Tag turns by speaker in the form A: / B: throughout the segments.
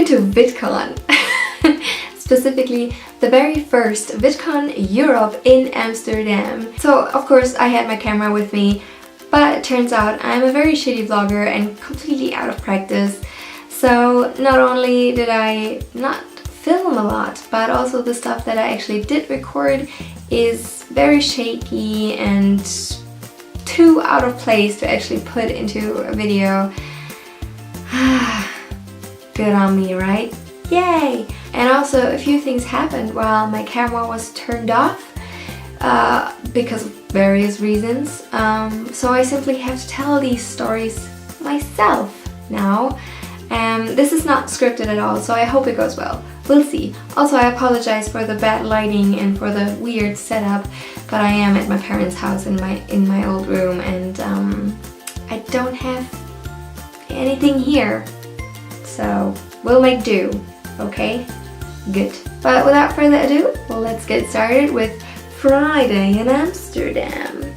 A: been to VidCon. Specifically, the very first VidCon Europe in Amsterdam. So of course I had my camera with me, but it turns out I'm a very shitty vlogger and completely out of practice. So not only did I not film a lot, but also the stuff that I actually did record is very shaky and too out of place to actually put into a video. Good on me, right? Yay! And also a few things happened while my camera was turned off because of various reasons. So I simply have to tell these stories myself now. This is not scripted at all, so I hope it goes well. We'll see. Also, I apologize for the bad lighting and for the weird setup, but I am at my parents' house in my old room, and I don't have anything here, so we'll make do. Okay? Good. But without further ado, well, let's get started with Friday in Amsterdam.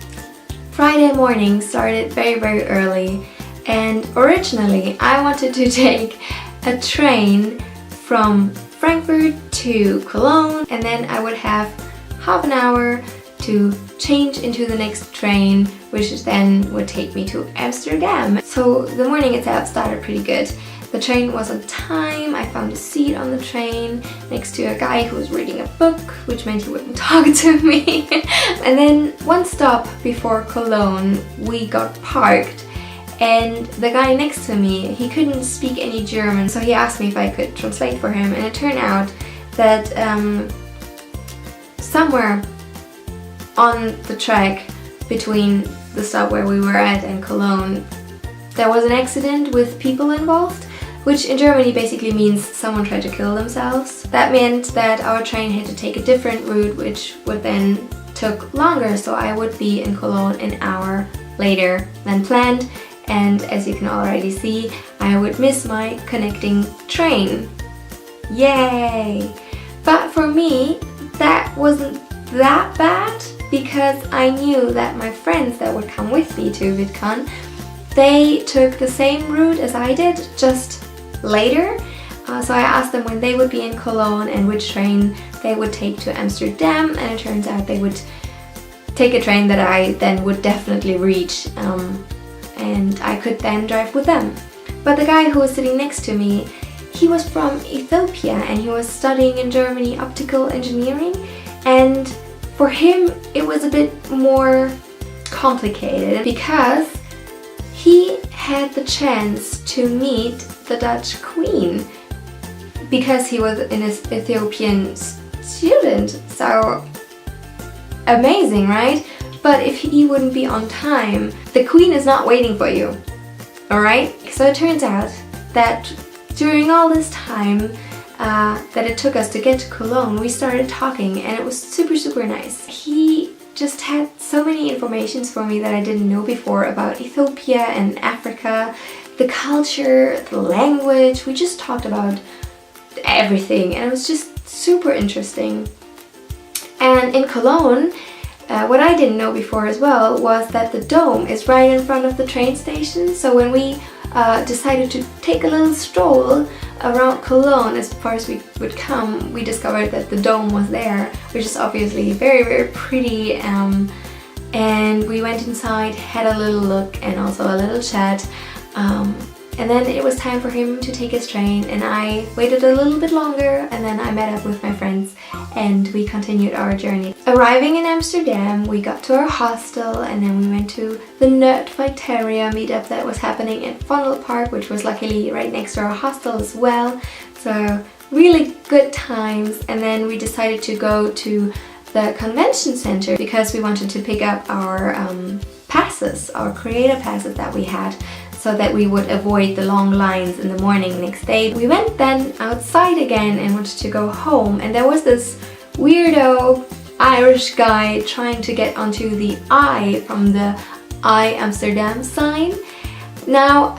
A: Friday morning started very, very early, and originally I wanted to take a train from Frankfurt to Cologne, and then I would have half an hour to change into the next train, which then would take me to Amsterdam. So the morning itself started pretty good. The train was on time, I found a seat on the train next to a guy who was reading a book, which meant he wouldn't talk to me. And then one stop before Cologne, we got parked, and the guy next to me, he couldn't speak any German, so he asked me if I could translate for him, and it turned out that somewhere on the track between the stop where we were at and Cologne, there was an accident with people involved, which in Germany basically means someone tried to kill themselves. That meant that our train had to take a different route, which would then took longer, so I would be in Cologne an hour later than planned, and as you can already see, I would miss my connecting train. Yay! But for me, that wasn't that bad, because I knew that my friends that would come with me to VidCon, they took the same route as I did, just later. So I asked them when they would be in Cologne and which train they would take to Amsterdam, and it turns out they would take a train that I then would definitely reach, and I could then drive with them. But the guy who was sitting next to me, he was from Ethiopia and he was studying in Germany optical engineering, and for him it was a bit more complicated because he had the chance to meet the Dutch Queen because he was an Ethiopian student. So amazing, right? But if he wouldn't be on time, the Queen is not waiting for you. Alright? So it turns out that during all this time that it took us to get to Cologne, we started talking, and it was super, super nice. He just had so many informations for me that I didn't know before about Ethiopia and Africa, the culture, the language. We just talked about everything, and it was just super interesting. And in Cologne, what I didn't know before as well was that the dome is right in front of the train station. So when we decided to take a little stroll around Cologne as far as we would come, we discovered that the dome was there, which is obviously very, very pretty. And we went inside, had a little look and also a little chat. And then it was time for him to take his train, and I waited a little bit longer, and then I met up with my friends and we continued our journey. Arriving in Amsterdam, we got to our hostel, and then we went to the Nerdfighteria meetup that was happening in Vondelpark, which was luckily right next to our hostel as well. So really good times. And then we decided to go to the convention center because we wanted to pick up our passes, our creator passes that we had, so that we would avoid the long lines in the morning next day. We went then outside again and wanted to go home, and there was this weirdo Irish guy trying to get onto the I from the I Amsterdam sign. Now,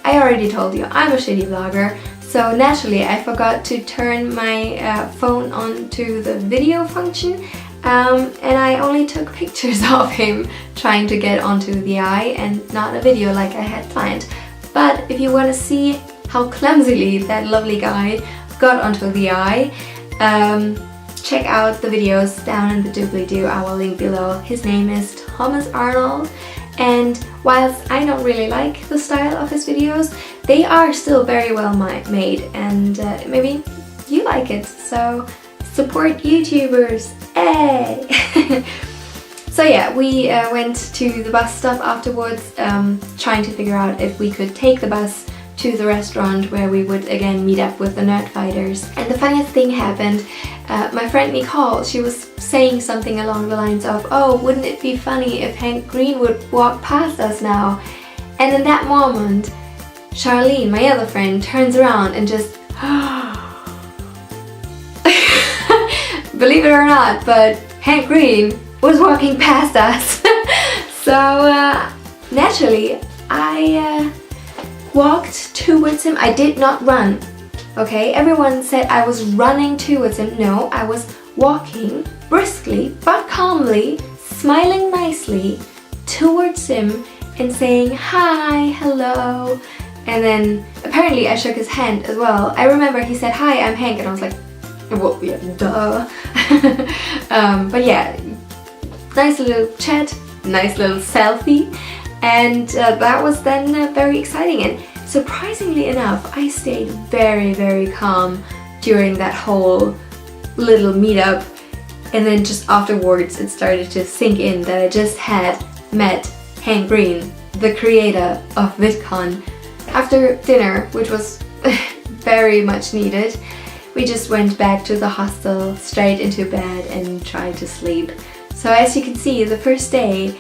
A: I already told you, I'm a shitty vlogger, so naturally I forgot to turn my phone on to the video function, and I only took pictures of him trying to get onto the eye and not a video like I had planned. But if you want to see how clumsily that lovely guy got onto the eye. Check out the videos down in the doobly-doo, I will link below. His name is Thomas Arnold, and whilst I don't really like the style of his videos, they are still very well made, and maybe you like it, so support YouTubers, hey! So yeah, we went to the bus stop afterwards, trying to figure out if we could take the bus to the restaurant where we would again meet up with the Nerdfighters. And the funniest thing happened. My friend Nicole, she was saying something along the lines of, oh, wouldn't it be funny if Hank Green would walk past us now? And in that moment, Charlene, my other friend, turns around and just believe it or not, but Hank Green was walking past us. So naturally, I walked towards him. I did not run. Okay, everyone said I was running towards him. No, I was walking briskly but calmly, smiling nicely towards him and saying hi, hello. And then apparently I shook his hand as well. I remember he said, hi, I'm Hank, and I was like, well, yeah, duh. But yeah, nice little chat, nice little selfie, and that was then very exciting. And surprisingly enough, I stayed very, very calm during that whole little meetup, and then just afterwards it started to sink in that I just had met Hank Green, the creator of VidCon. After dinner, which was very much needed, we just went back to the hostel, straight into bed and tried to sleep. So as you can see, the first day,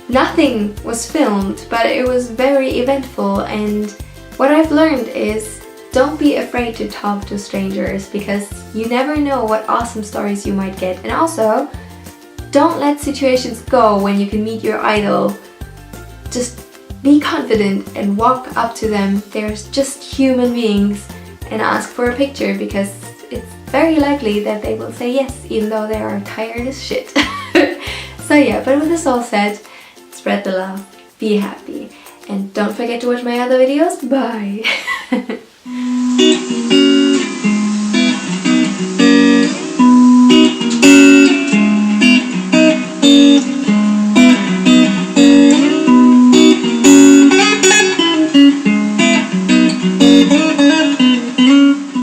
A: nothing was filmed, but it was very eventful, and what I've learned is don't be afraid to talk to strangers, because you never know what awesome stories you might get. And also, don't let situations go when you can meet your idol. Just be confident and walk up to them. They're just human beings, and ask for a picture, because it's very likely that they will say yes, even though they are tired as shit. So yeah, but with this all said, spread the love, be happy, and don't forget to watch my other videos. Bye!